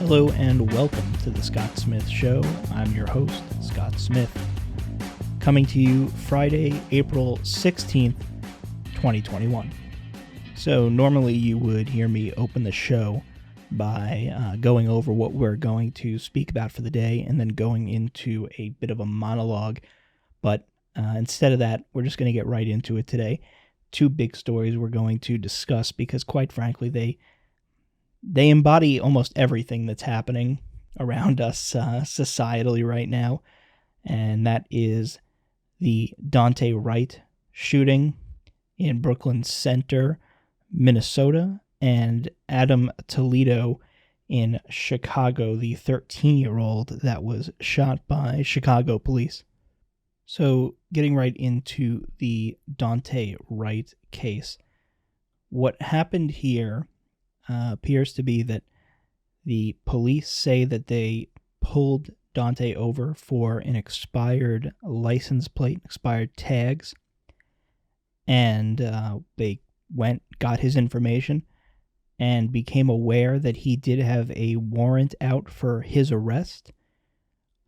Hello and welcome to the Scott Smith Show. I'm your host, Scott Smith, coming to you Friday, April 16th, 2021. So normally you would hear me open the show by going over what we're going to speak about for the day and then going into a bit of a monologue. But instead of that, we're just going to get right into it today. Two big stories we're going to discuss because, quite frankly, they embody almost everything that's happening around us societally right now, and that is the Daunte Wright shooting in Brooklyn Center, Minnesota, and Adam Toledo in Chicago, the 13-year-old that was shot by Chicago police. So, getting right into the Daunte Wright case, what happened here appears to be that the police say that they pulled Daunte over for an expired license plate, expired tags, and they got his information, and became aware that he did have a warrant out for his arrest.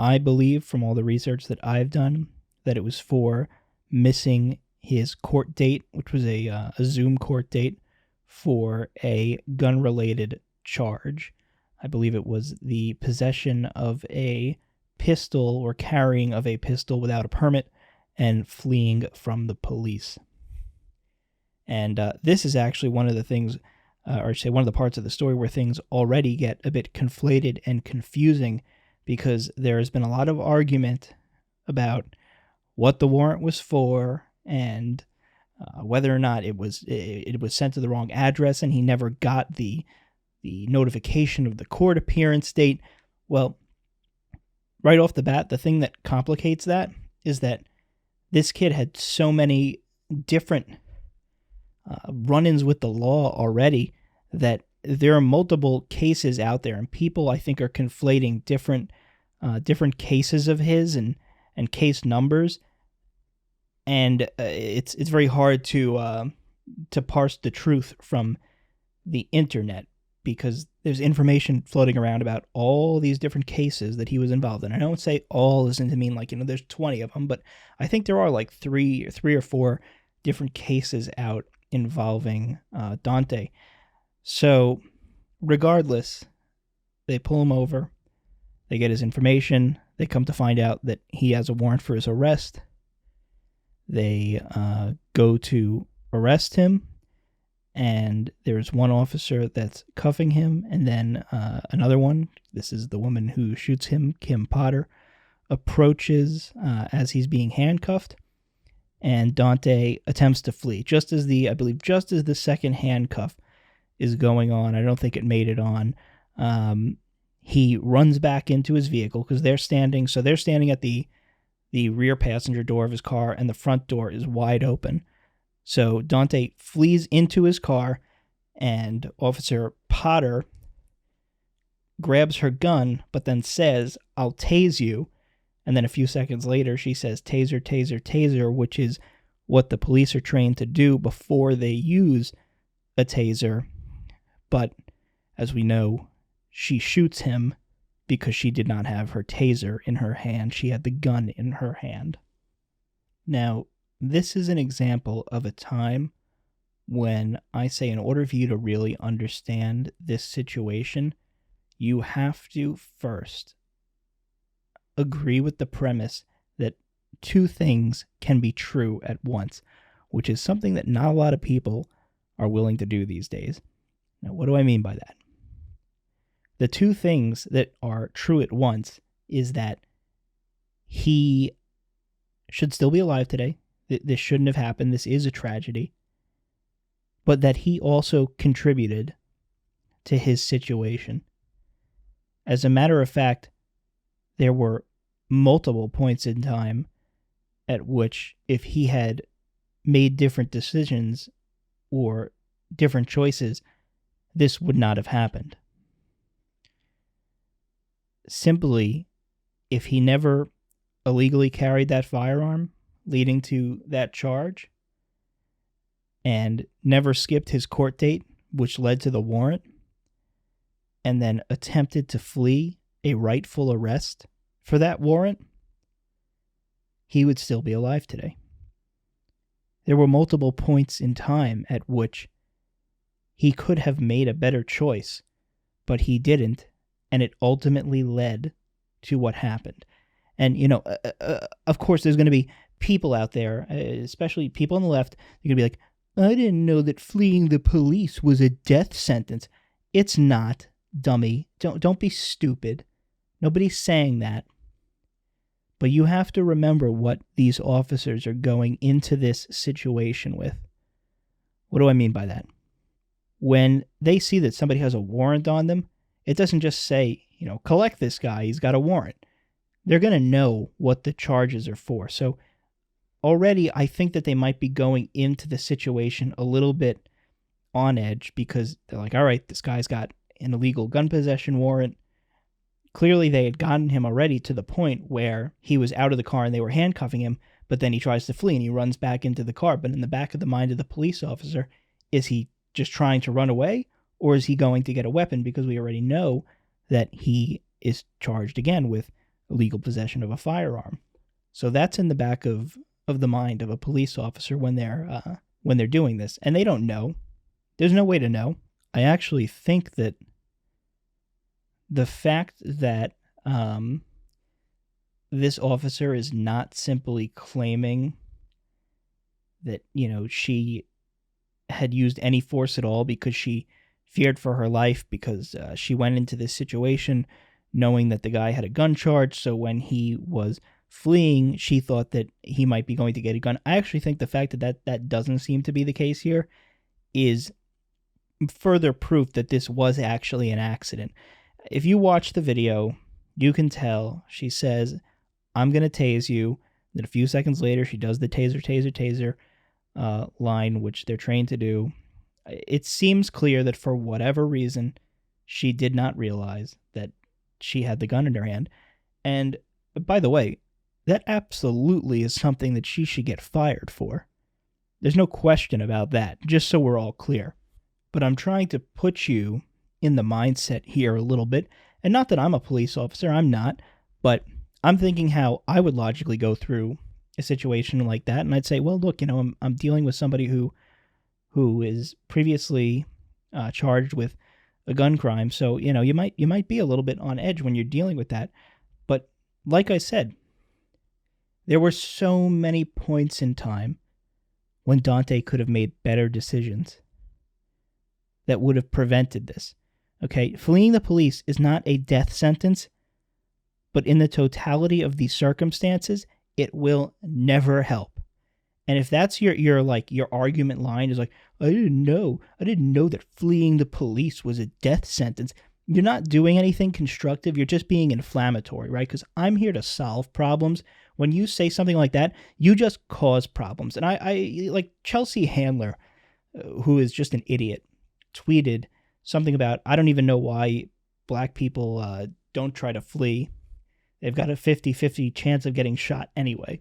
I believe, from all the research that I've done, that it was for missing his court date, which was a Zoom court date, for a gun-related charge. I believe it was the possession of a pistol or carrying of a pistol without a permit and fleeing from the police. And this is actually one of the things, one of the parts of the story where things already get a bit conflated and confusing, because there has been a lot of argument about what the warrant was for and whether or not it was sent to the wrong address and he never got the notification of the court appearance date. Well, right off the bat, the thing that complicates that is that this kid had so many different run-ins with the law already that there are multiple cases out there, and people, I think, are conflating different cases of his and case numbers. And it's very hard to parse the truth from the internet, because there's information floating around about all these different cases that he was involved in. I don't say all isn't to mean there's 20 of them, but I think there are like three or four different cases out involving Daunte. So regardless, they pull him over, they get his information, they come to find out that he has a warrant for his arrest. They go to arrest him, and there's one officer that's cuffing him, and then another one, this is the woman who shoots him, Kim Potter, approaches as he's being handcuffed, and Daunte attempts to flee. Just as the second handcuff is going on, I don't think it made it on, he runs back into his vehicle, because they're standing at the rear passenger door of his car, and the front door is wide open. So Daunte flees into his car, and Officer Potter grabs her gun, but then says, "I'll tase you." And then a few seconds later, she says, "Taser, taser, taser," which is what the police are trained to do before they use a taser. But as we know, she shoots him because she did not have her taser in her hand. She had the gun in her hand. Now, this is an example of a time when I say, in order for you to really understand this situation, you have to first agree with the premise that two things can be true at once, which is something that not a lot of people are willing to do these days. Now, what do I mean by that? The two things that are true at once is that he should still be alive today. This shouldn't have happened. This is a tragedy. But that he also contributed to his situation. As a matter of fact, there were multiple points in time at which, if he had made different decisions or different choices, this would not have happened. Simply, if he never illegally carried that firearm leading to that charge, and never skipped his court date, which led to the warrant, and then attempted to flee a rightful arrest for that warrant, he would still be alive today. There were multiple points in time at which he could have made a better choice, but he didn't, and it ultimately led to what happened. And, of course, there's going to be people out there, especially people on the left, they're going to be like, I didn't know that fleeing the police was a death sentence. It's not, dummy. Don't be stupid. Nobody's saying that. But you have to remember what these officers are going into this situation with. What do I mean by that? When they see that somebody has a warrant on them, it doesn't just say, collect this guy, he's got a warrant. They're going to know what the charges are for. So already I think that they might be going into the situation a little bit on edge because they're like, all right, this guy's got an illegal gun possession warrant. Clearly they had gotten him already to the point where he was out of the car and they were handcuffing him, but then he tries to flee and he runs back into the car. But in the back of the mind of the police officer, is he just trying to run away, or is he going to get a weapon? Because we already know that he is charged again with illegal possession of a firearm. So that's in the back of the mind of a police officer when they're doing this, and they don't know. There's no way to know. I actually think that the fact that this officer is not simply claiming that she had used any force at all because she feared for her life, because she went into this situation knowing that the guy had a gun charge, so when he was fleeing, she thought that he might be going to get a gun. I actually think the fact that doesn't seem to be the case here is further proof that this was actually an accident. If you watch the video, you can tell she says, I'm going to tase you. Then a few seconds later, she does the taser line, which they're trained to do. It seems clear that for whatever reason, she did not realize that she had the gun in her hand. And by the way, that absolutely is something that she should get fired for. There's no question about that, just so we're all clear. But I'm trying to put you in the mindset here a little bit. And not that I'm a police officer, I'm not, but I'm thinking how I would logically go through a situation like that. And I'd say, well, look, I'm dealing with somebody who is previously charged with a gun crime. So, you might be a little bit on edge when you're dealing with that. But like I said, there were so many points in time when Daunte could have made better decisions that would have prevented this. Okay, fleeing the police is not a death sentence, but in the totality of these circumstances, it will never help. And if that's your argument line is like, I didn't know that fleeing the police was a death sentence. You're not doing anything constructive. You're just being inflammatory, right? Because I'm here to solve problems. When you say something like that, you just cause problems. And I like Chelsea Handler, who is just an idiot, tweeted something about, I don't even know why black people don't try to flee. They've got a 50-50 chance of getting shot anyway.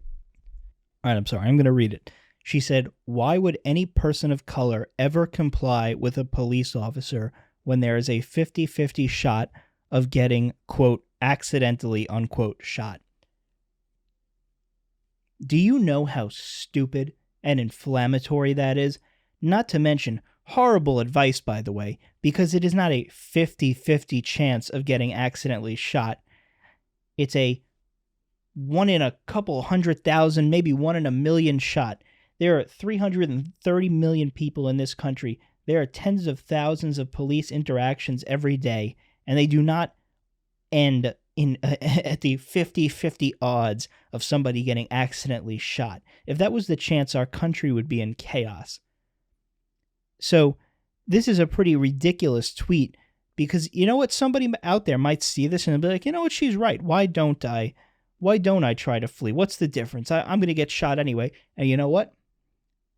All right, I'm sorry. I'm going to read it. She said, why would any person of color ever comply with a police officer when there is a 50-50 shot of getting, quote, accidentally, unquote, shot? Do you know how stupid and inflammatory that is? Not to mention horrible advice, by the way, because it is not a 50-50 chance of getting accidentally shot. It's a 1 in a couple 100,000, maybe 1 in a million shot. There are 330 million people in this country. There are tens of thousands of police interactions every day, and they do not end at the 50-50 odds of somebody getting accidentally shot. If that was the chance, our country would be in chaos. So this is a pretty ridiculous tweet, because you know what? Somebody out there might see this and be like, you know what? She's right. Why don't I try to flee? What's the difference? I'm going to get shot anyway. And you know what?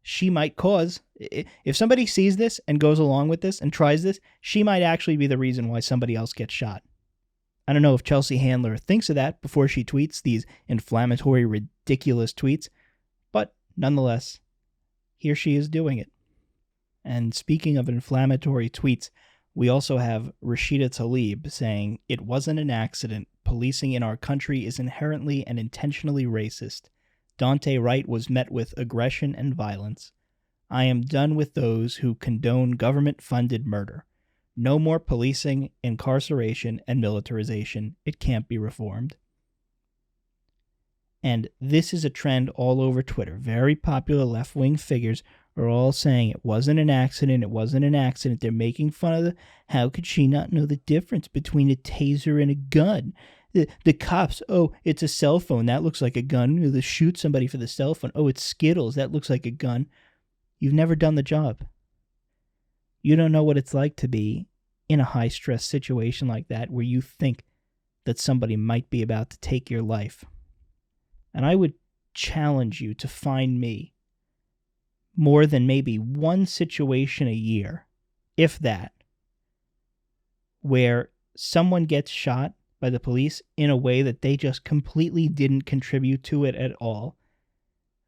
She might cause, if somebody sees this and goes along with this and tries this, she might actually be the reason why somebody else gets shot. I don't know if Chelsea Handler thinks of that before she tweets these inflammatory, ridiculous tweets, but nonetheless, here she is doing it. And speaking of inflammatory tweets, We also have Rashida Tlaib saying, "It wasn't an accident. Policing in our country is inherently and intentionally racist. Daunte Wright was met with aggression and violence. I am done with those who condone government-funded murder. No more policing, incarceration, and militarization. It can't be reformed." And this is a trend all over Twitter. Very popular left-wing figures are all saying it wasn't an accident, it wasn't an accident. They're making fun of how could she not know the difference between a taser and a gun? The cops, oh, it's a cell phone, that looks like a gun. They shoot somebody for the cell phone. Oh, it's Skittles, that looks like a gun. You've never done the job. You don't know what it's like to be in a high-stress situation like that where you think that somebody might be about to take your life. And I would challenge you to find me more than maybe one situation a year, if that, where someone gets shot by the police in a way that they just completely didn't contribute to it at all.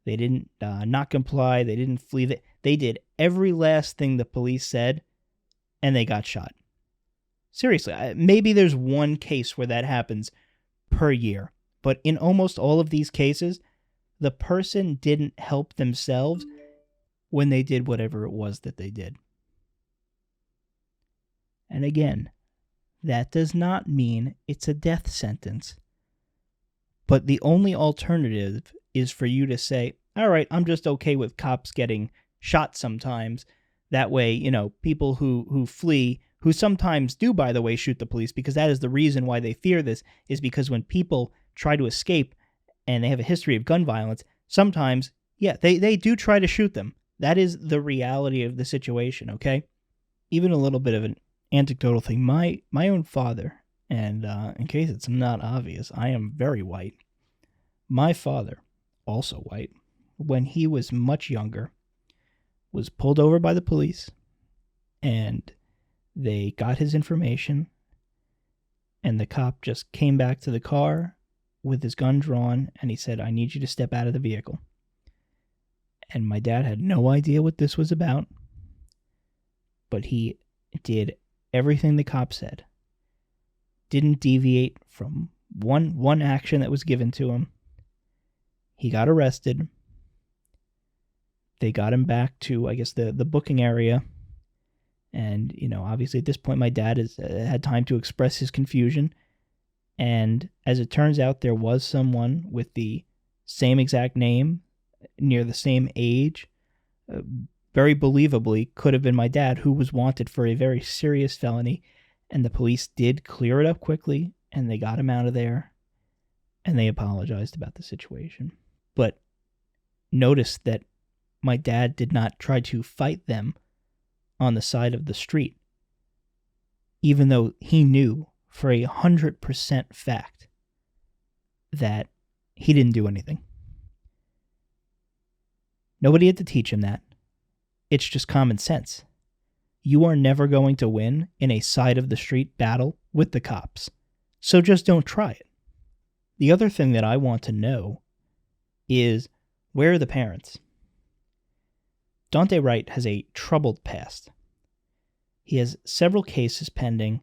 They didn't not comply. They didn't flee. They did every last thing the police said, and they got shot. Seriously, maybe there's one case where that happens per year. But in almost all of these cases, the person didn't help themselves when they did whatever it was that they did. And again, that does not mean it's a death sentence. But the only alternative is for you to say, all right, I'm just okay with cops getting shot sometimes. That way, people who flee, who sometimes do, by the way, shoot the police, because that is the reason why they fear this, is because when people try to escape and they have a history of gun violence, sometimes, they do try to shoot them. That is the reality of the situation, okay? Even a little bit of an anecdotal thing. My own father, and in case it's not obvious, I am very white. My father, also white, when he was much younger, was pulled over by the police, and they got his information, and the cop just came back to the car with his gun drawn, and he said, "I need you to step out of the vehicle." And my dad had no idea what this was about, but he did everything the cop said. Didn't deviate from one action that was given to him. He got arrested. They got him back to, I guess, the booking area. And, obviously at this point, my dad had time to express his confusion. And as it turns out, there was someone with the same exact name, near the same age, very believably could have been my dad, who was wanted for a very serious felony. And the police did clear it up quickly, and they got him out of there, and they apologized about the situation. But notice that my dad did not try to fight them on the side of the street, even though he knew for 100% fact that he didn't do anything. Nobody had to teach him that. It's just common sense. You are never going to win in a side of the street battle with the cops, so just don't try it. The other thing that I want to know is, where are the parents? Daunte Wright has a troubled past. He has several cases pending,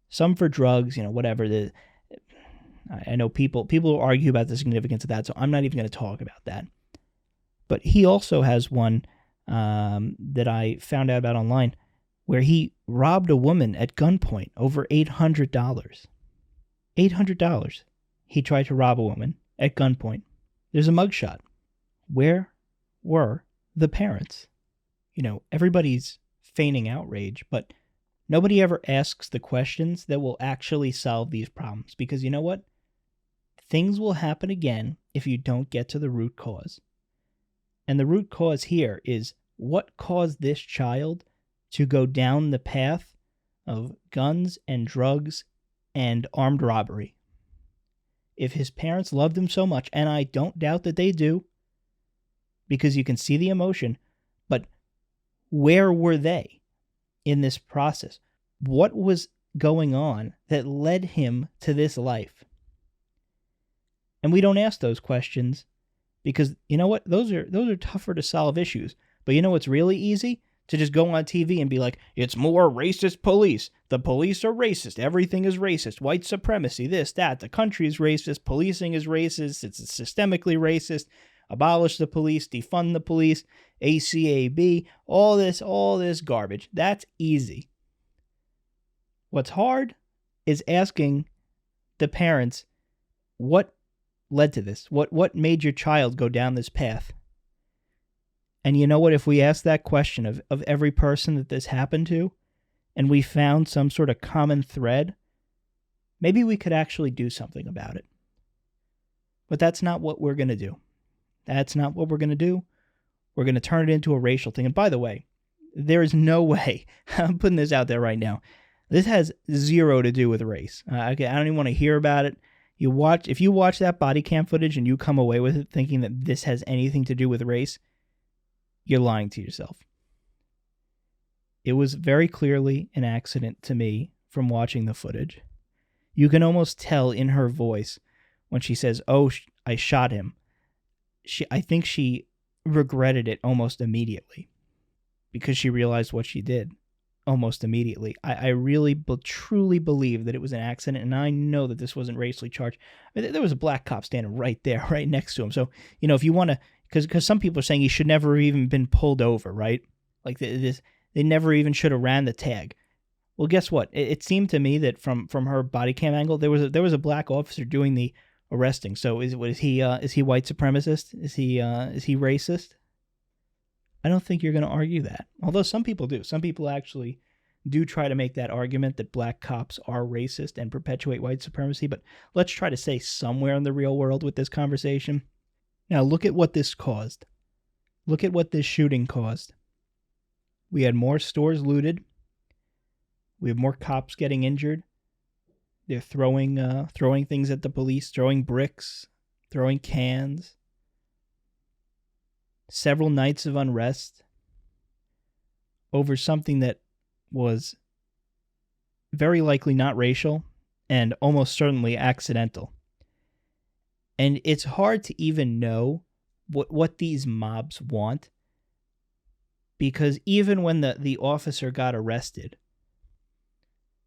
some for drugs, whatever. I know people argue about the significance of that, so I'm not even going to talk about that. But he also has one that I found out about online, where he robbed a woman at gunpoint over $800. $800. He tried to rob a woman at gunpoint. There's a mugshot. Where were the parents? Everybody's feigning outrage, but nobody ever asks the questions that will actually solve these problems. Because you know what? Things will happen again if you don't get to the root cause. And the root cause here is, what caused this child to go down the path of guns and drugs and armed robbery? If his parents loved him so much, and I don't doubt that they do, because you can see the emotion, but where were they in this process? What was going on that led him to this life? And we don't ask those questions because, you know what? Those are tougher to solve issues. But you know what's really easy? to just go on TV and be like, it's more racist police. The police are racist. Everything is racist. White supremacy, this, that. The country is racist. Policing is racist. It's systemically racist. Abolish the police. Defund the police. ACAB. All this garbage. That's easy. What's hard is asking the parents, what led to this? What made your child go down this path? And you know what? If we ask that question of every person that this happened to, and we found some sort of common thread, maybe we could actually do something about it. But that's not what we're going to do. That's not what we're going to do. We're going to turn it into a racial thing. And by the way, there is no way, I'm putting this out there right now, this has zero to do with race. I don't even want to hear about it. If you watch that body cam footage and you come away with it thinking that this has anything to do with race, you're lying to yourself. It was very clearly an accident to me from watching the footage. You can almost tell in her voice when she says, "Oh, I shot him." I think she regretted it almost immediately because she realized what she did almost immediately. I really truly believe that it was an accident, and I know that this wasn't racially charged. I mean, there was a black cop standing right there, right next to him. So, if you want to, because some people are saying he should never have even been pulled over, right? Like they never even should have ran the tag. Well, guess what? It seemed to me that from her body cam angle, there was a black officer doing the arresting. So is he white supremacist? Is he racist? I don't think you're going to argue that. Although some people do. Some people actually do try to make that argument that black cops are racist and perpetuate white supremacy. But let's try to stay somewhere in the real world with this conversation. Now look at what this caused. Look at what this shooting caused. We had more stores looted. We have more cops getting injured. They're throwing things at the police, throwing bricks, throwing cans. Several nights of unrest over something that was very likely not racial and almost certainly accidental. And it's hard to even know what these mobs want, because even when the officer got arrested,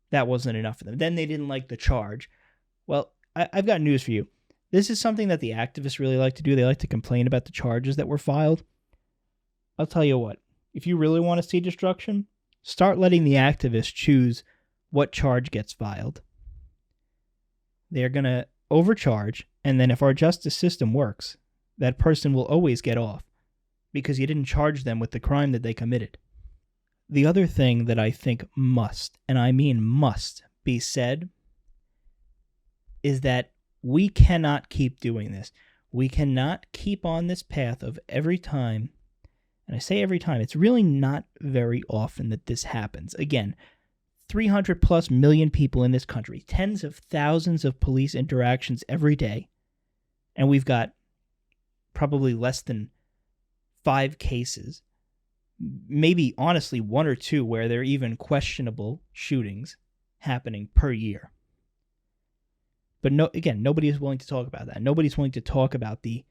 that wasn't enough for them. Then they didn't like the charge. Well, I've got news for you. This is something that the activists really like to do. They like to complain about the charges that were filed. I'll tell you what. If you really want to see destruction, start letting the activists choose what charge gets filed. They're going to overcharge, and then if our justice system works, that person will always get off because you didn't charge them with the crime that they committed. The other thing that I think must, and I mean must, be said is that we cannot keep doing this. We cannot keep on this path of every time, and I say every time, it's really not very often that this happens. Again, 300 plus million people in this country, tens of thousands of police interactions every day, and we've got probably less than 5 cases, maybe honestly 1 or 2 where there are even questionable shootings happening per year. But nobody is willing to talk about that. Nobody's willing to talk about the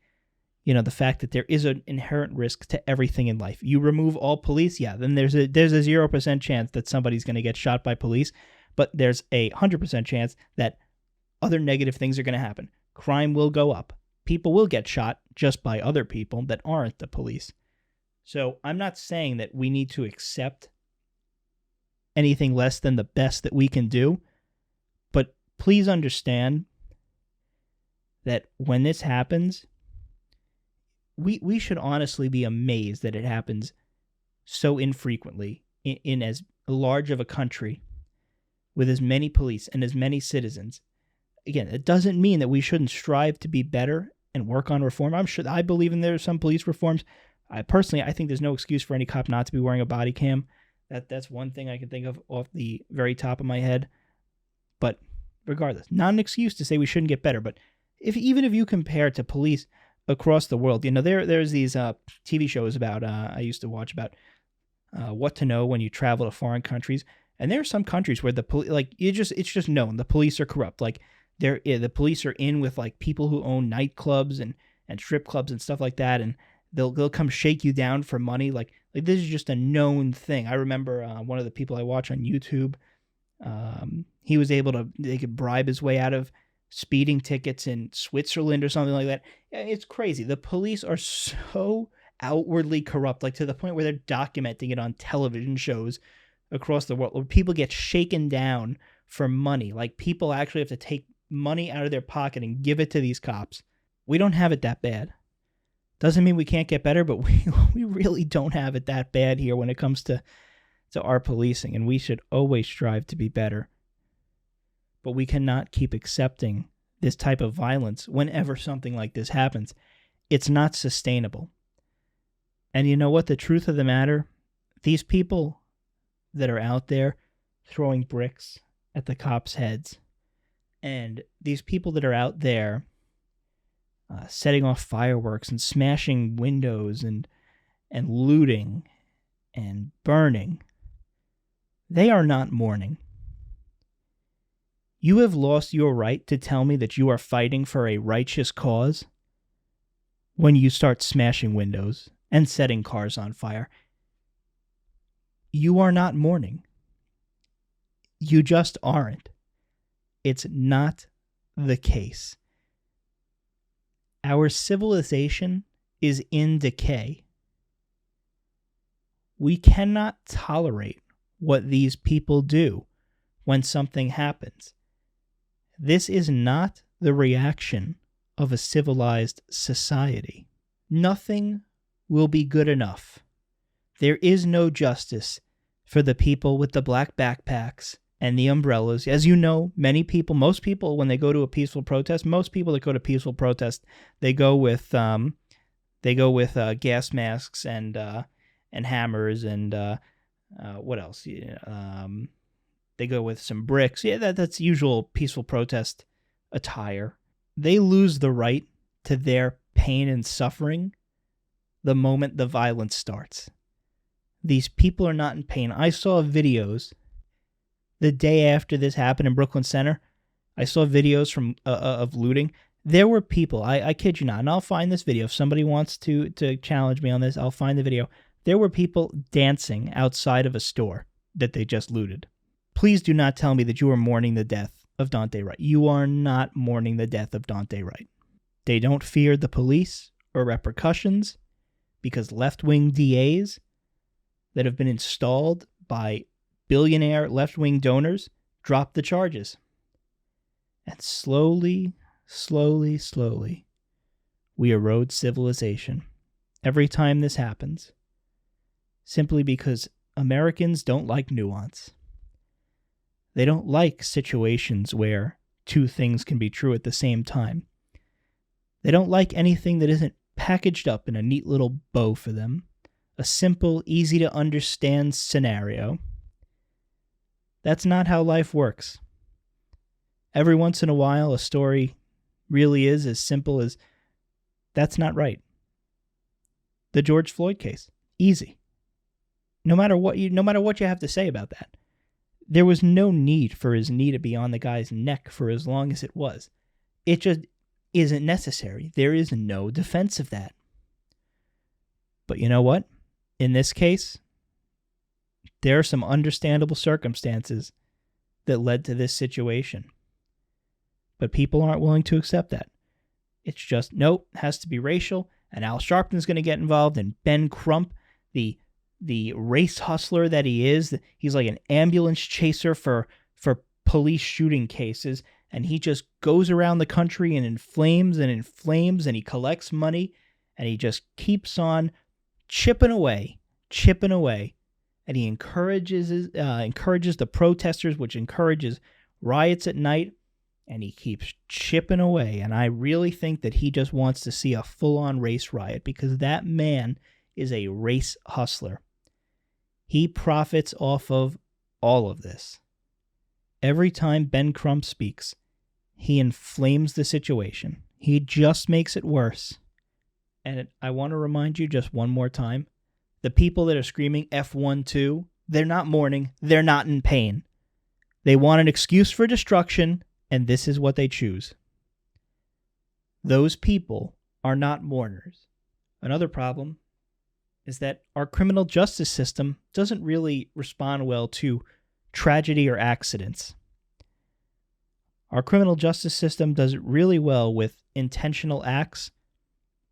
fact that there is an inherent risk to everything in life. You remove all police, then there's a 0% chance that somebody's going to get shot by police, but there's a 100% chance that other negative things are going to happen. Crime will go up. People will get shot just by other people that aren't the police. So I'm not saying that we need to accept anything less than the best that we can do, but please understand that when this happens, we should honestly be amazed that it happens so infrequently in as large of a country with as many police and as many citizens. Again, it doesn't mean that we shouldn't strive to be better and work on reform. I believe in there are some police reforms. I think there's no excuse for any cop not to be wearing a body cam. That's one thing I can think of off the very top of my head. But regardless, not an excuse to say we shouldn't get better. But even if you compare to police across the world, there's these TV shows about I used to watch about what to know when you travel to foreign countries, and there are some countries where the police, it's just known the police are corrupt. Like the police are in with like people who own nightclubs and strip clubs and stuff like that, and They'll come shake you down for money. Like this is just a known thing. I remember one of the people I watch on YouTube. They could bribe his way out of speeding tickets in Switzerland or something like that. It's crazy. The police are so outwardly corrupt, like to the point where they're documenting it on television shows across the world, where people get shaken down for money. Like people actually have to take money out of their pocket and give it to these cops. We don't have it that bad. Doesn't mean we can't get better, but we really don't have it that bad here when it comes to our policing, and we should always strive to be better. But we cannot keep accepting this type of violence whenever something like this happens. It's not sustainable. And you know what? The truth of the matter, these people that are out there throwing bricks at the cops' heads, and these people that are out there setting off fireworks and smashing windows and looting and burning, they are not mourning. You have lost your right to tell me that you are fighting for a righteous cause when you start smashing windows and setting cars on fire. You are not mourning. You just aren't. It's not the case. Our civilization is in decay. We cannot tolerate what these people do when something happens. This is not the reaction of a civilized society. Nothing will be good enough. There is no justice for the people with the black backpacks and the umbrellas. As you know, most people, when they go to a peaceful protest, most people that go to peaceful protest, they go with gas masks and hammers and what else? They go with some bricks. Yeah, that's usual peaceful protest attire. They lose the right to their pain and suffering the moment the violence starts. These people are not in pain. I saw videos the day after this happened in Brooklyn Center. I saw videos from of looting. There were people, I kid you not, and I'll find this video. If somebody wants to challenge me on this, I'll find the video. There were people dancing outside of a store that they just looted. Please do not tell me that you are mourning the death of Daunte Wright. You are not mourning the death of Daunte Wright. They don't fear the police or repercussions because left-wing DAs that have been installed by billionaire left-wing donors drop the charges. And slowly, we erode civilization every time this happens, simply because Americans don't like nuance. They don't like situations where two things can be true at the same time. They don't like anything that isn't packaged up in a neat little bow for them, a simple, easy-to-understand scenario. That's not how life works. Every once in a while, a story really is as simple as, that's not right. The George Floyd case. Easy. No matter what you have to say about that. There was no need for his knee to be on the guy's neck for as long as it was. It just isn't necessary. There is no defense of that. But you know what? In this case, there are some understandable circumstances that led to this situation. But people aren't willing to accept that. It's just, nope, it has to be racial, and Al Sharpton's going to get involved, and Ben Crump, the race hustler that he is, he's like an ambulance chaser for police shooting cases, and he just goes around the country and inflames, and he collects money, and he just keeps on chipping away, and he encourages the protesters, which encourages riots at night, and he keeps chipping away. And I really think that he just wants to see a full-on race riot, because that man is a race hustler. He profits off of all of this. Every time Ben Crump speaks, he inflames the situation. He just makes it worse. And I want to remind you just one more time, the people that are screaming F12, they're not mourning, they're not in pain. They want an excuse for destruction, and this is what they choose. Those people are not mourners. Another problem is that our criminal justice system doesn't really respond well to tragedy or accidents. Our criminal justice system does it really well with intentional acts,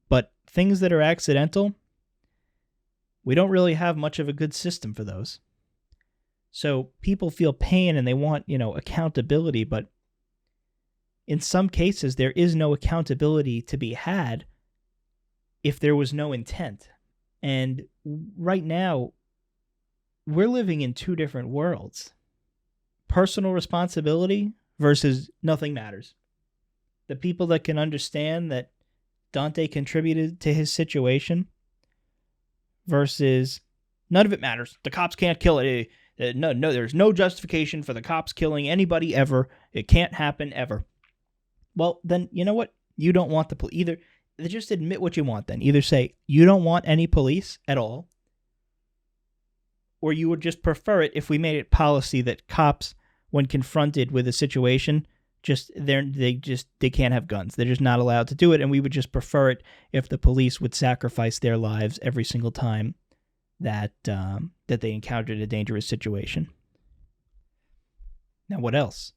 but things that are accidental, we don't really have much of a good system for those. So people feel pain and they want, accountability, but in some cases there is no accountability to be had if there was no intent. And right now, we're living in two different worlds. Personal responsibility versus nothing matters. The people that can understand that Daunte contributed to his situation versus none of it matters. The cops can't kill it. No, there's no justification for the cops killing anybody ever. It can't happen ever. Well, then, you know what? You don't want the police. Either just admit what you want then. Either say you don't want any police at all, or you would just prefer it if we made it policy that cops, when confronted with a situation, they can't have guns. They're just not allowed to do it, and we would just prefer it if the police would sacrifice their lives every single time that they encountered a dangerous situation. Now, what else?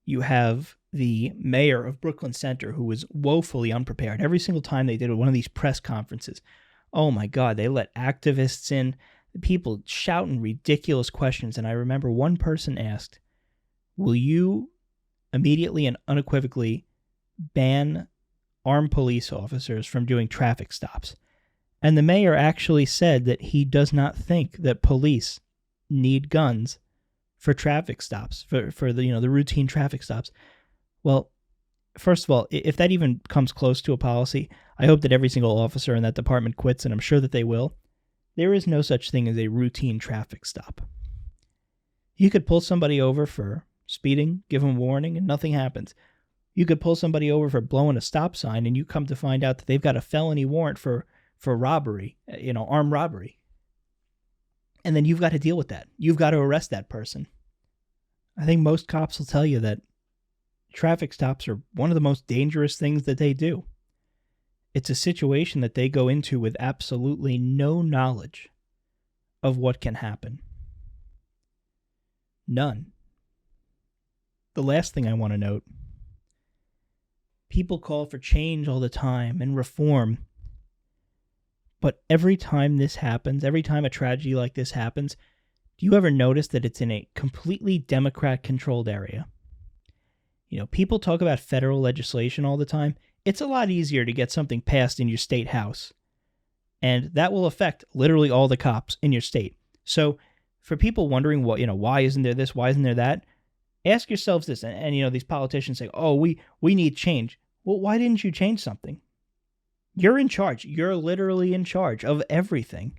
You have the mayor of Brooklyn Center, who was woefully unprepared. Every single time they did one of these press conferences, oh my God, they let activists in, people shouting ridiculous questions. And I remember one person asked, will you immediately and unequivocally ban armed police officers from doing traffic stops? And the mayor actually said that he does not think that police need guns for traffic stops, for the routine traffic stops. Well, first of all, if that even comes close to a policy, I hope that every single officer in that department quits, and I'm sure that they will. There is no such thing as a routine traffic stop. You could pull somebody over for speeding, give them a warning, and nothing happens. You could pull somebody over for blowing a stop sign, and you come to find out that they've got a felony warrant for robbery, armed robbery. And then you've got to deal with that. You've got to arrest that person. I think most cops will tell you that traffic stops are one of the most dangerous things that they do. It's a situation that they go into with absolutely no knowledge of what can happen. None. The last thing I want to note, people call for change all the time and reform. But every time this happens, every time a tragedy like this happens, do you ever notice that it's in a completely Democrat-controlled area? People talk about federal legislation all the time. It's a lot easier to get something passed in your state house. And that will affect literally all the cops in your state. So for people wondering, why isn't there this, why isn't there that? Ask yourselves this. And these politicians say, oh, we need change. Well, why didn't you change something? You're in charge. You're literally in charge of everything.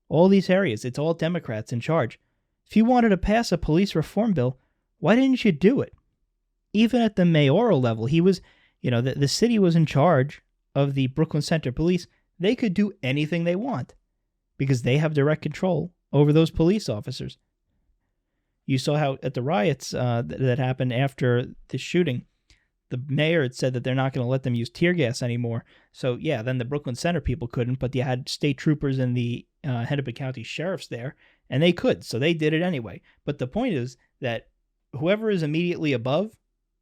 All these areas, it's all Democrats in charge. If you wanted to pass a police reform bill, why didn't you do it? Even at the mayoral level, he was, the city was in charge of the Brooklyn Center Police. They could do anything they want because they have direct control over those police officers. You saw how at the riots that happened after the shooting, the mayor had said that they're not going to let them use tear gas anymore. So, yeah, then the Brooklyn Center people couldn't, but you had state troopers and the Hennepin County sheriffs there, and they could, so they did it anyway. But the point is that whoever is immediately above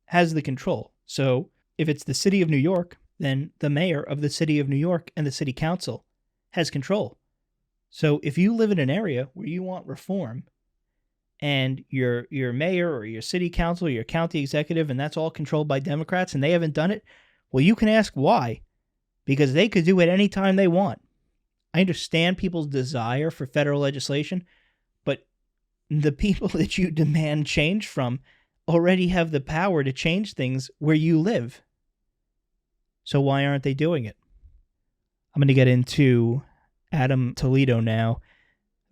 has the control. So if it's the city of New York, then the mayor of the city of New York and the city council has control. So if you live in an area where you want reform, and your mayor or your city council or your county executive, and that's all controlled by Democrats, and they haven't done it, well, you can ask why. Because they could do it any time they want. I understand people's desire for federal legislation, but the people that you demand change from already have the power to change things where you live. So why aren't they doing it? I'm going to get into Adam Toledo now.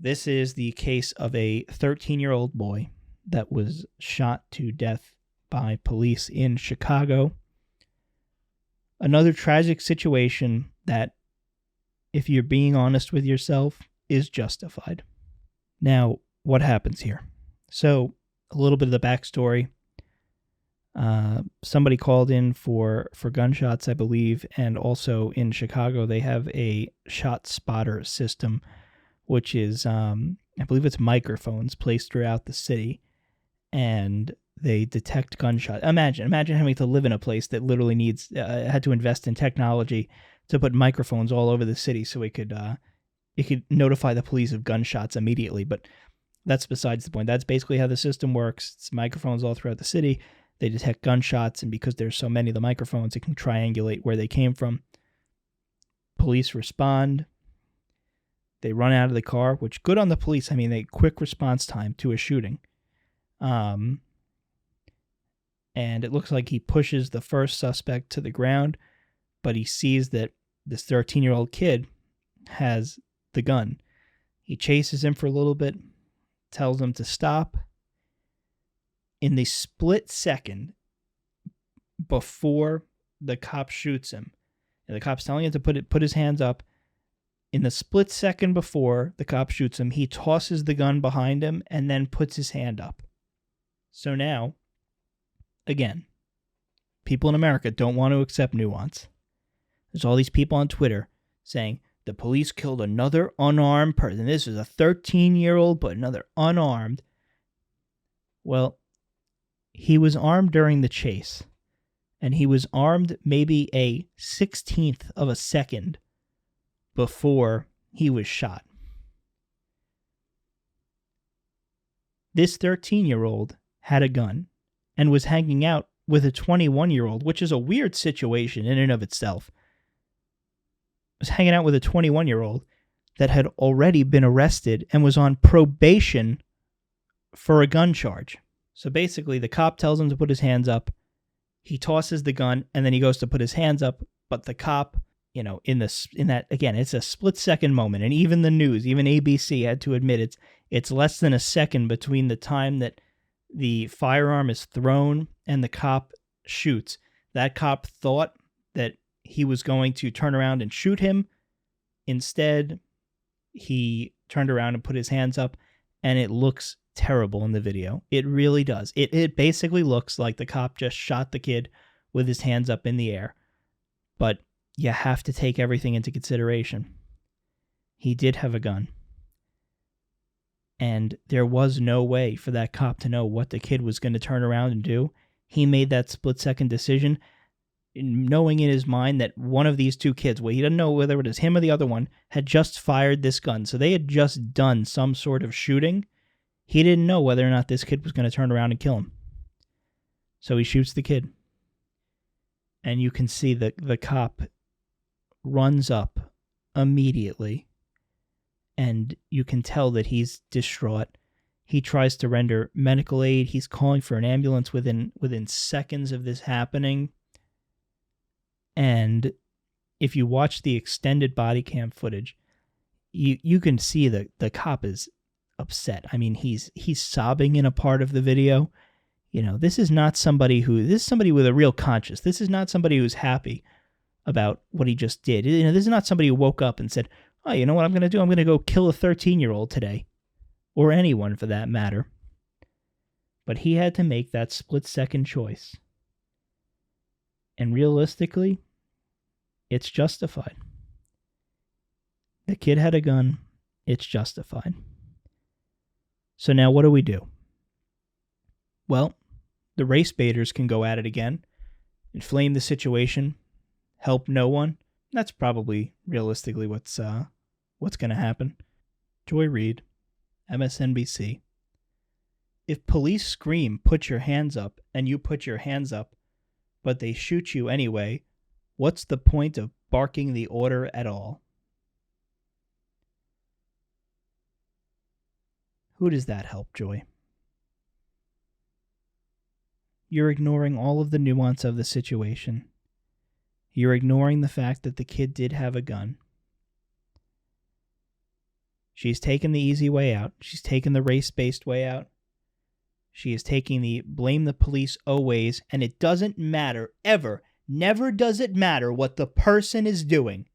This is the case of a 13-year-old boy that was shot to death by police in Chicago. Another tragic situation that, if you're being honest with yourself, is justified. Now, what happens here? So, a little bit of the backstory. Somebody called in for gunshots, I believe, and also in Chicago they have a shot spotter system, which is, I believe it's microphones placed throughout the city, and they detect gunshots. Imagine having to live in a place that literally had to invest in technology to put microphones all over the city so it could notify the police of gunshots immediately. But that's besides the point. That's basically how the system works. It's microphones all throughout the city. They detect gunshots, and because there's so many of the microphones, it can triangulate where they came from. Police respond. They run out of the car, which good on the police. I mean, they quick response time to a shooting. And it looks like he pushes the first suspect to the ground, but he sees that this 13-year-old kid has the gun. He chases him for a little bit, tells him to stop. In the split second before the cop shoots him, and the cop's telling him to put his hands up, in the split second before the cop shoots him, he tosses the gun behind him and then puts his hand up. So now, again, people in America don't want to accept nuance. There's all these people on Twitter saying, the police killed another unarmed person. This is a 13-year-old, but another unarmed. Well, he was armed during the chase, and he was armed maybe a 16th of a second before he was shot. This 13-year-old had a gun and was hanging out with a 21-year-old, which is a weird situation in and of itself. Was hanging out with a 21-year-old that had already been arrested and was on probation for a gun charge. So basically, the cop tells him to put his hands up. He tosses the gun, and then he goes to put his hands up. But the cop, in that, again, it's a split-second moment. And even the news, even ABC had to admit it's less than a second between the time that the firearm is thrown and the cop shoots. That cop thought that he was going to turn around and shoot him. Instead, he turned around and put his hands up, and it looks terrible in the video. It really does. It basically looks like the cop just shot the kid with his hands up in the air. But you have to take everything into consideration. He did have a gun. And there was no way for that cop to know what the kid was going to turn around and do. He made that split-second decision, knowing in his mind that one of these two kids, well, he doesn't know whether it was him or the other one, had just fired this gun. So they had just done some sort of shooting. He didn't know whether or not this kid was going to turn around and kill him. So he shoots the kid. And you can see the cop runs up immediately. And you can tell that he's distraught. He tries to render medical aid. He's calling for an ambulance within seconds of this happening. And if you watch the extended body cam footage, you can see that the cop is upset. I mean, he's sobbing in a part of the video. This is somebody with a real conscience. This is not somebody who's happy about what he just did. This is not somebody who woke up and said, oh, you know what I'm going to do? I'm going to go kill a 13-year-old today. Or anyone for that matter. But he had to make that split-second choice. And realistically, it's justified. The kid had a gun. It's justified. So now what do we do? Well, the race baiters can go at it again, inflame the situation, help no one. That's probably realistically what's going to happen. Joy Reid, MSNBC. If police scream, put your hands up, and you put your hands up, but they shoot you anyway, what's the point of barking the order at all? Who does that help, Joy? You're ignoring all of the nuance of the situation. You're ignoring the fact that the kid did have a gun. She's taken the easy way out. She's taken the race-based way out. She is taking the blame the police always, and it doesn't matter ever. Never does it matter what the person is doing.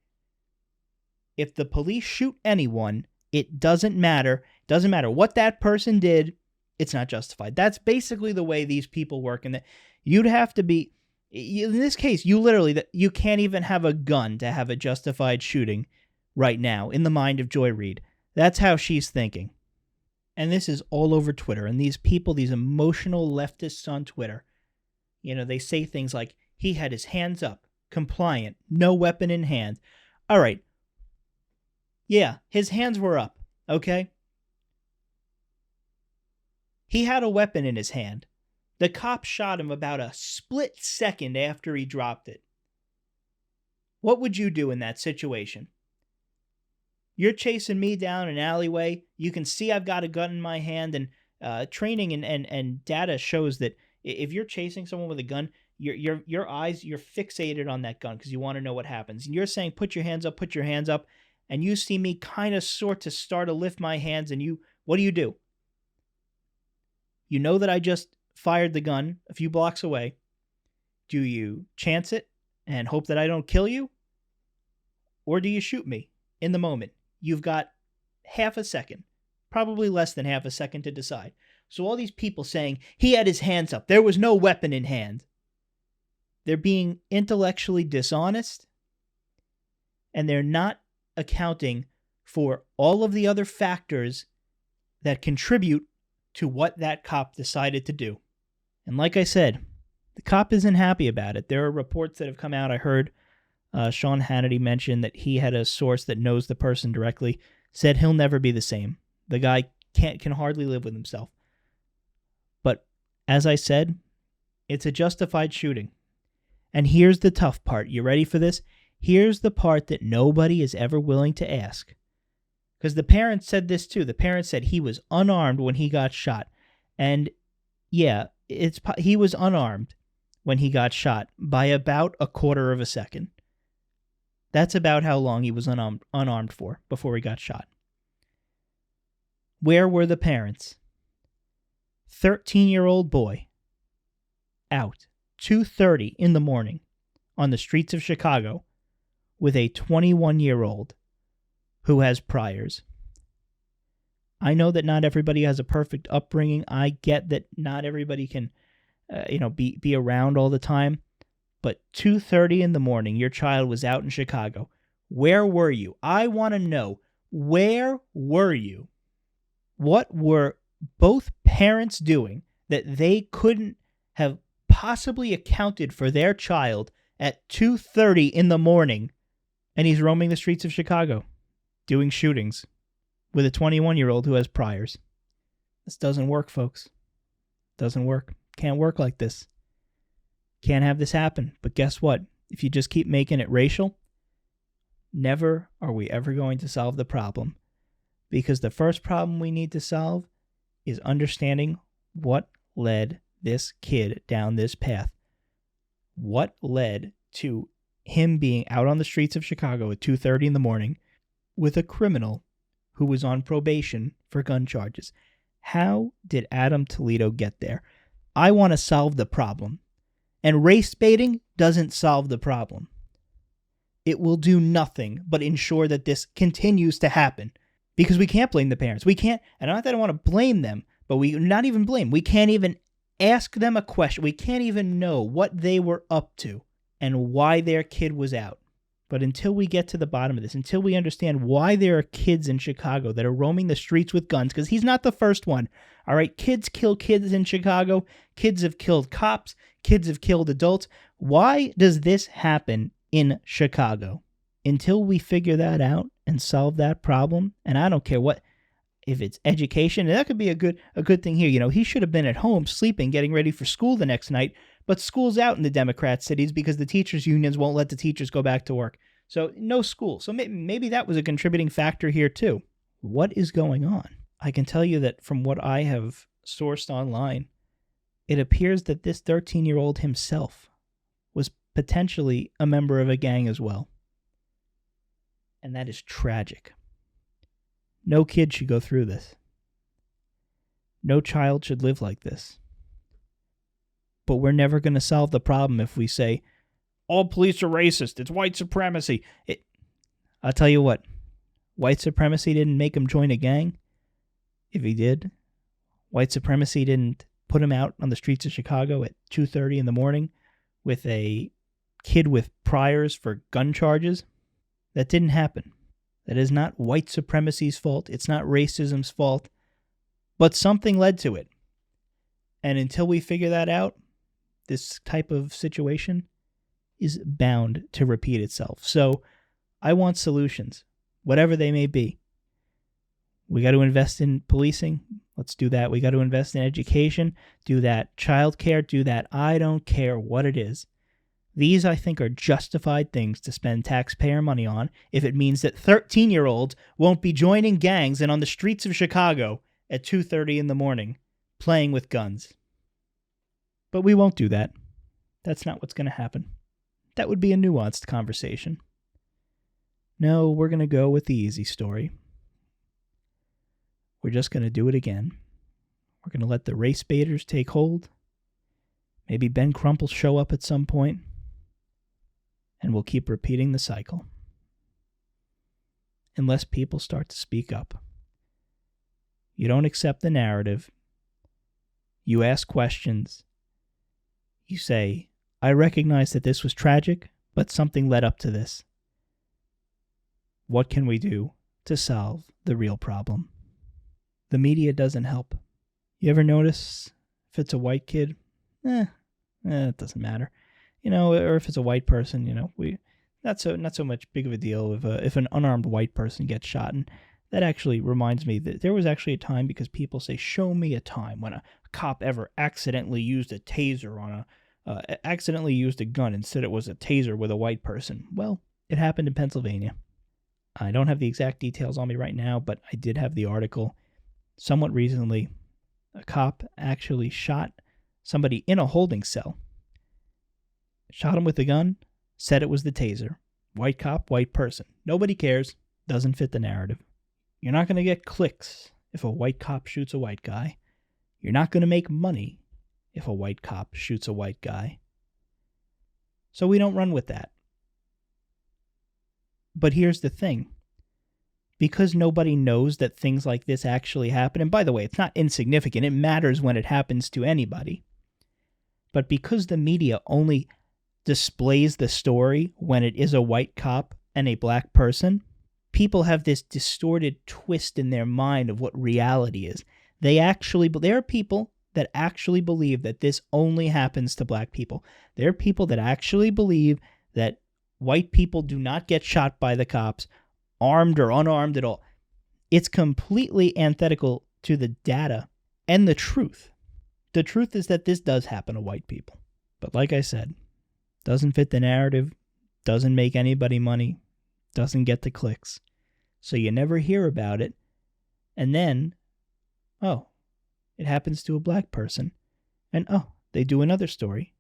If the police shoot anyone, it doesn't matter. It doesn't matter what that person did. It's not justified. That's basically the way these people work. And You'd have to be, in this case, you can't even have a gun to have a justified shooting right now in the mind of Joy Reid. That's how she's thinking. And this is all over Twitter. And these people, these emotional leftists on Twitter, they say things like, he had his hands up, compliant, no weapon in hand. All right. Yeah, his hands were up, okay? He had a weapon in his hand. The cop shot him about a split second after he dropped it. What would you do in that situation? You're chasing me down an alleyway. You can see I've got a gun in my hand, and training and data shows that if you're chasing someone with a gun, your eyes, you're fixated on that gun because you want to know what happens. And you're saying, put your hands up, and you see me kind of sort to start to lift my hands, and what do? You know that I just fired the gun a few blocks away. Do you chance it and hope that I don't kill you? Or do you shoot me in the moment? You've got half a second, probably less than half a second to decide. So all these people saying he had his hands up, there was no weapon in hand. They're being intellectually dishonest, and they're not accounting for all of the other factors that contribute to what that cop decided to do. And like I said, the cop isn't happy about it. There are reports that have come out. I heard Sean Hannity mention that he had a source that knows the person directly, said he'll never be the same. The guy can hardly live with himself. But as I said, it's a justified shooting. And here's the tough part. You ready for this? Here's the part that nobody is ever willing to ask. Because the parents said this too. The parents said he was unarmed when he got shot. And yeah, he was unarmed when he got shot by about a quarter of a second. That's about how long he was unarmed for before he got shot. Where were the parents? 13-year-old boy out 2:30 in the morning on the streets of Chicago with a 21-year-old who has priors. I know that not everybody has a perfect upbringing. I get that not everybody can be around all the time. But 2:30 in the morning, your child was out in Chicago. Where were you? I want to know, where were you? What were both parents doing that they couldn't have possibly accounted for their child at 2:30 in the morning, and he's roaming the streets of Chicago doing shootings with a 21-year-old who has priors? This doesn't work, folks. Doesn't work. Can't work like this. Can't have this happen. But guess what? If you just keep making it racial, never are we ever going to solve the problem. Because the first problem we need to solve is understanding what led this kid down this path. What led to him being out on the streets of Chicago at 2:30 in the morning with a criminal who was on probation for gun charges? How did Adam Toledo get there? I want to solve the problem. And race baiting doesn't solve the problem. It will do nothing but ensure that this continues to happen. Because we can't blame the parents. We can't, and not that I want to blame them, but not even blame. We can't even ask them a question. We can't even know what they were up to and why their kid was out. But until we get to the bottom of this, until we understand why there are kids in Chicago that are roaming the streets with guns, because he's not the first one. All right, kids kill kids in Chicago. Kids have killed cops. Kids have killed adults. Why does this happen in Chicago? Until we figure that out and solve that problem, and I don't care what, if it's education, and that could be a good thing here. He should have been at home sleeping, getting ready for school the next night, but school's out in the Democrat cities because the teachers' unions won't let the teachers go back to work. So no school. So maybe that was a contributing factor here too. What is going on? I can tell you that from what I have sourced online, it appears that this 13-year-old himself was potentially a member of a gang as well. And that is tragic. No kid should go through this. No child should live like this. But we're never going to solve the problem if we say, all police are racist, it's white supremacy. I'll tell you what, white supremacy didn't make him join a gang. If he did, white supremacy didn't put him out on the streets of Chicago at 2:30 in the morning with a kid with priors for gun charges. That didn't happen. That is not white supremacy's fault. It's not racism's fault. But something led to it. And until we figure that out, this type of situation is bound to repeat itself. So I want solutions, whatever they may be. We got to invest in policing. Let's do that. We got to invest in education. Do that. Childcare. Do that. I don't care what it is. These, I think, are justified things to spend taxpayer money on if it means that 13-year-olds won't be joining gangs and on the streets of Chicago at 2:30 in the morning playing with guns. But we won't do that. That's not what's going to happen. That would be a nuanced conversation. No, we're going to go with the easy story. We're just going to do it again. We're going to let the race baiters take hold. Maybe Ben Crump will show up at some point. And we'll keep repeating the cycle. Unless people start to speak up. You don't accept the narrative. You ask questions. You say, I recognize that this was tragic, but something led up to this. What can we do to solve the real problem? The media doesn't help. You ever notice if it's a white kid? It doesn't matter. Or if it's a white person, not so much big of a deal if an unarmed white person gets shot. And that actually reminds me that there was actually a time, because people say, show me a time when a cop ever accidentally used a taser on accidentally used a gun. Instead, it was a taser with a white person. Well, it happened in Pennsylvania. I don't have the exact details on me right now, but I did have the article. Somewhat recently, a cop actually shot somebody in a holding cell. Shot him with a gun, said it was the taser. White cop, white person. Nobody cares. Doesn't fit the narrative. You're not going to get clicks if a white cop shoots a white guy. You're not going to make money if a white cop shoots a white guy. So we don't run with that. But here's the thing. Because nobody knows that things like this actually happen, and by the way, it's not insignificant. It matters when it happens to anybody. But because the media only displays the story when it is a white cop and a black person, people have this distorted twist in their mind of what reality is. There are people that actually believe that this only happens to black people. There are people that actually believe that white people do not get shot by the cops, armed or unarmed at all. It's completely antithetical to the data and the truth. The truth is that this does happen to white people. But like I said, doesn't fit the narrative, doesn't make anybody money, doesn't get the clicks. So you never hear about it. And then, it happens to a black person. And they do another story.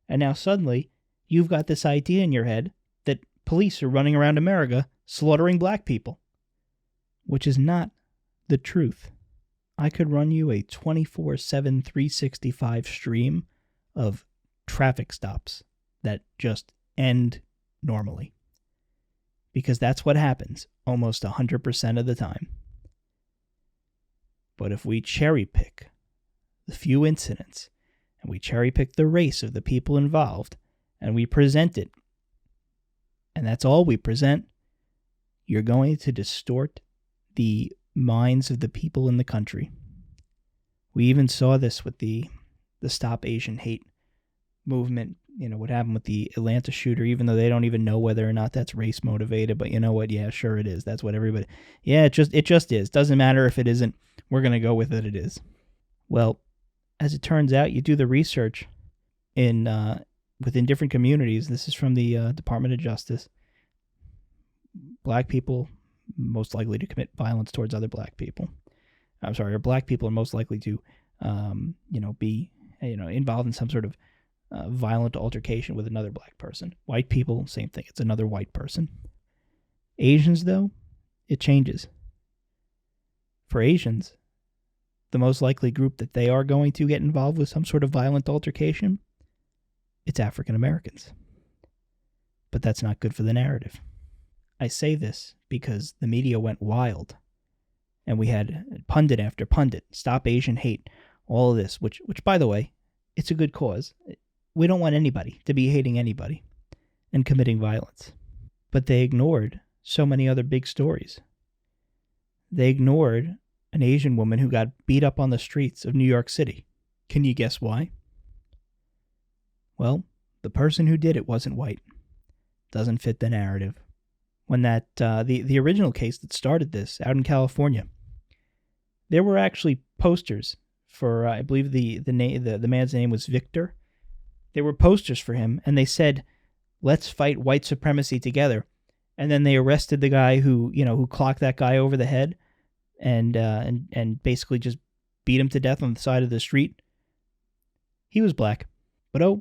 And now suddenly, you've got this idea in your head that police are running around America slaughtering black people, which is not the truth. I could run you a 24/7, 365 stream of traffic stops that just end normally. Because that's what happens almost 100% of the time. But if we cherry pick the few incidents, and we cherry pick the race of the people involved, and we present it, and that's all we present, you're going to distort the minds of the people in the country. We even saw this with the Stop Asian Hate movement. What happened with the Atlanta shooter, even though they don't even know whether or not that's race motivated. But you know what? Yeah, sure it is. That's what everybody... Yeah, it just is. Doesn't matter if it isn't. We're going to go with it is. Well, as it turns out, you do the research within different communities. This is from the Department of Justice. Black people most likely to commit violence towards other black people. Or black people are most likely to, be, involved in some sort of violent altercation with another black person. White people, same thing. It's another white person. Asians, though, it changes. For Asians, the most likely group that they are going to get involved with some sort of violent altercation, it's African Americans. But that's not good for the narrative. I say this because the media went wild, and we had pundit after pundit, Stop Asian Hate, all of this, which by the way, it's a good cause. We don't want anybody to be hating anybody and committing violence. But they ignored so many other big stories. They ignored an Asian woman who got beat up on the streets of New York City. Can you guess why? Well, the person who did it wasn't white. Doesn't fit the narrative. When the original case that started this out in California, there were actually posters for I believe the man's name was Victor. There were posters for him, and they said, "Let's fight white supremacy together." And then they arrested the guy who clocked that guy over the head, and basically just beat him to death on the side of the street. He was black, but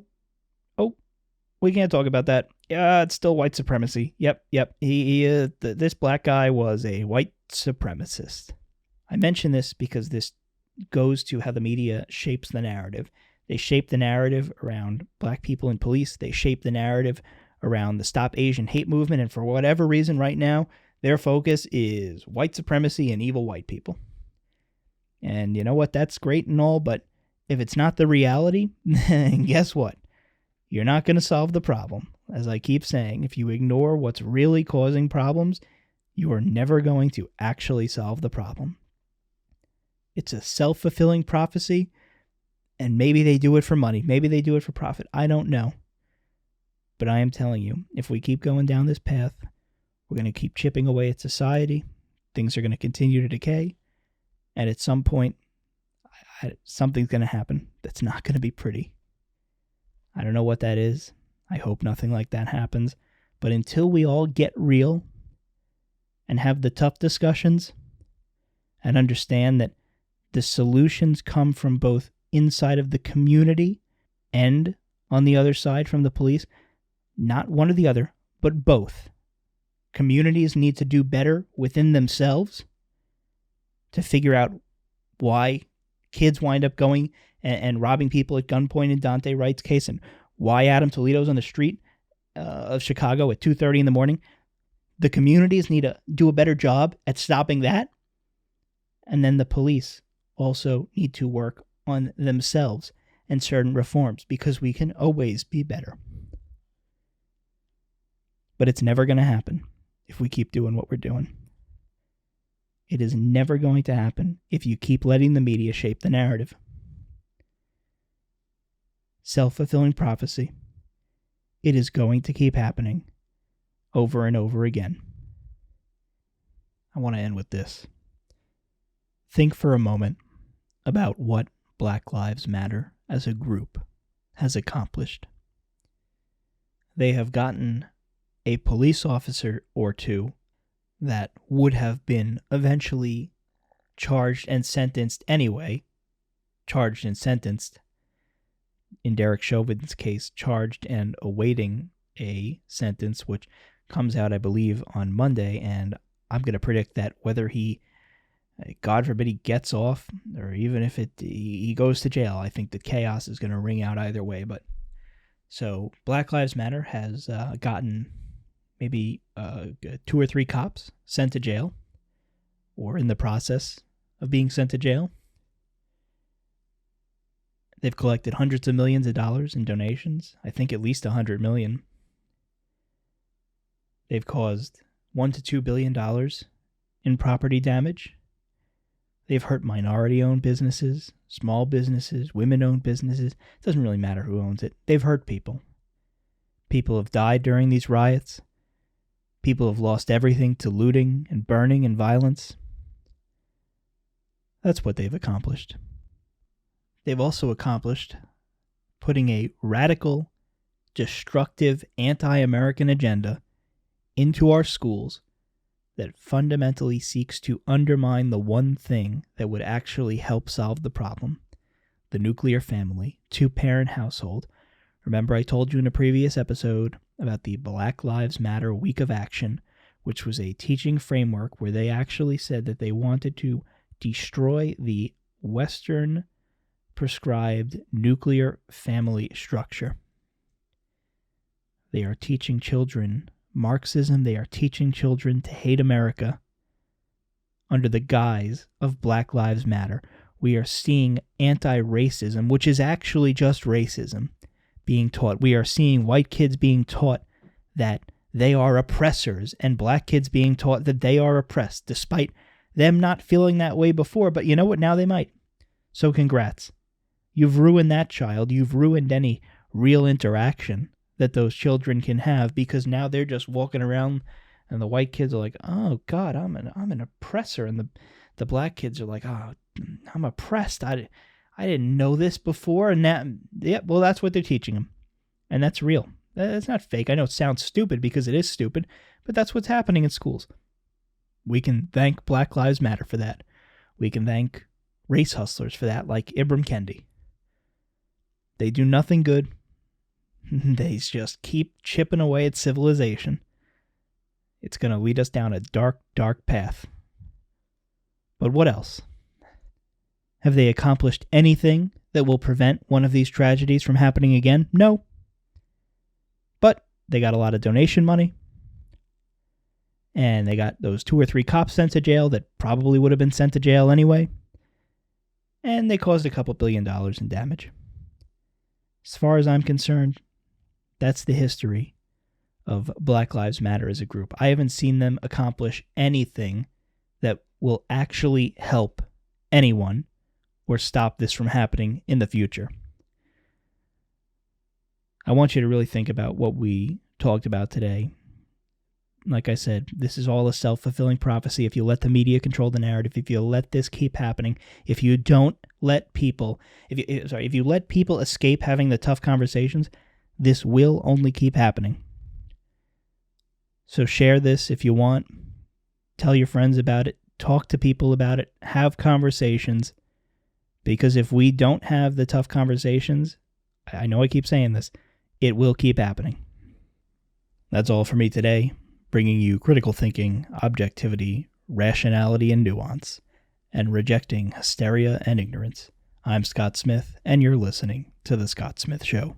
we can't talk about that. Yeah, it's still white supremacy. Yep. This black guy was a white supremacist. I mention this because this goes to how the media shapes the narrative. They shape the narrative around black people in police. They shape the narrative around the Stop Asian Hate movement. And for whatever reason right now, their focus is white supremacy and evil white people. And you know what? That's great and all, but if it's not the reality, then guess what? You're not going to solve the problem. As I keep saying, if you ignore what's really causing problems, you are never going to actually solve the problem. It's a self-fulfilling prophecy, and maybe they do it for money. Maybe they do it for profit. I don't know. But I am telling you, if we keep going down this path, we're going to keep chipping away at society. Things are going to continue to decay. And at some point, something's going to happen that's not going to be pretty. I don't know what that is. I hope nothing like that happens. But until we all get real and have the tough discussions and understand that the solutions come from both inside of the community and on the other side from the police, not one or the other, but both. Communities need to do better within themselves to figure out why kids wind up going and robbing people at gunpoint in Daunte Wright's case, and why Adam Toledo's on the street of Chicago at 2:30 in the morning. The communities need to do a better job at stopping that. And then the police also need to work on themselves and certain reforms, because we can always be better. But it's never going to happen if we keep doing what we're doing. It is never going to happen if you keep letting the media shape the narrative. Self-fulfilling prophecy. It is going to keep happening over and over again. I want to end with this. Think for a moment about what Black Lives Matter as a group has accomplished. They have gotten a police officer or two that would have been eventually charged and sentenced anyway, charged and sentenced. In Derek Chauvin's case, charged and awaiting a sentence, which comes out, I believe, on Monday. And I'm going to predict that whether he, God forbid, he gets off, or even if he goes to jail, I think the chaos is going to ring out either way. But so Black Lives Matter has gotten maybe 2 or 3 cops sent to jail, or in the process of being sent to jail. They've collected hundreds of millions of dollars in donations. I think at least $100 million. They've caused $1 to $2 billion in property damage. They've hurt minority-owned businesses, small businesses, women-owned businesses. It doesn't really matter who owns it. They've hurt people. People have died during these riots. People have lost everything to looting and burning and violence. That's what they've accomplished. They've also accomplished putting a radical, destructive, anti-American agenda into our schools that fundamentally seeks to undermine the one thing that would actually help solve the problem: the nuclear family, 2-parent household. Remember, I told you in a previous episode about the Black Lives Matter Week of Action, which was a teaching framework where they actually said that they wanted to destroy the Western prescribed nuclear family structure. They are teaching children Marxism. They are teaching children to hate America under the guise of Black Lives Matter, We are seeing anti-racism, which is actually just racism, being taught. We are seeing white kids being taught that they are oppressors and black kids being taught that they are oppressed, despite them not feeling that way before. But you know what? Now they might. So congrats. You've ruined that child. You've ruined any real interaction that those children can have, because now they're just walking around and the white kids are like, oh God, I'm an oppressor. And the black kids are like, oh, I'm oppressed. I didn't know this before. And well, that's what they're teaching them. And that's real. That's not fake. I know it sounds stupid because it is stupid, but that's what's happening in schools. We can thank Black Lives Matter for that. We can thank race hustlers for that, like Ibram Kendi. They do nothing good. They just keep chipping away at civilization. It's going to lead us down a dark, dark path. But what else? Have they accomplished anything that will prevent one of these tragedies from happening again? No. But they got a lot of donation money. And they got those 2 or 3 cops sent to jail that probably would have been sent to jail anyway. And they caused a couple $1 billion in damage. As far as I'm concerned, that's the history of Black Lives Matter as a group. I haven't seen them accomplish anything that will actually help anyone or stop this from happening in the future. I want you to really think about what we talked about today. Like I said, this is all a self-fulfilling prophecy. If you let the media control the narrative, if you let this keep happening, if you don't let people, if you let people escape having the tough conversations, this will only keep happening. So share this if you want. Tell your friends about it. Talk to people about it. Have conversations. Because if we don't have the tough conversations, I know I keep saying this, it will keep happening. That's all for me today, bringing you critical thinking, objectivity, rationality, and nuance, and rejecting hysteria and ignorance. I'm Scott Smith, and you're listening to The Scott Smith Show.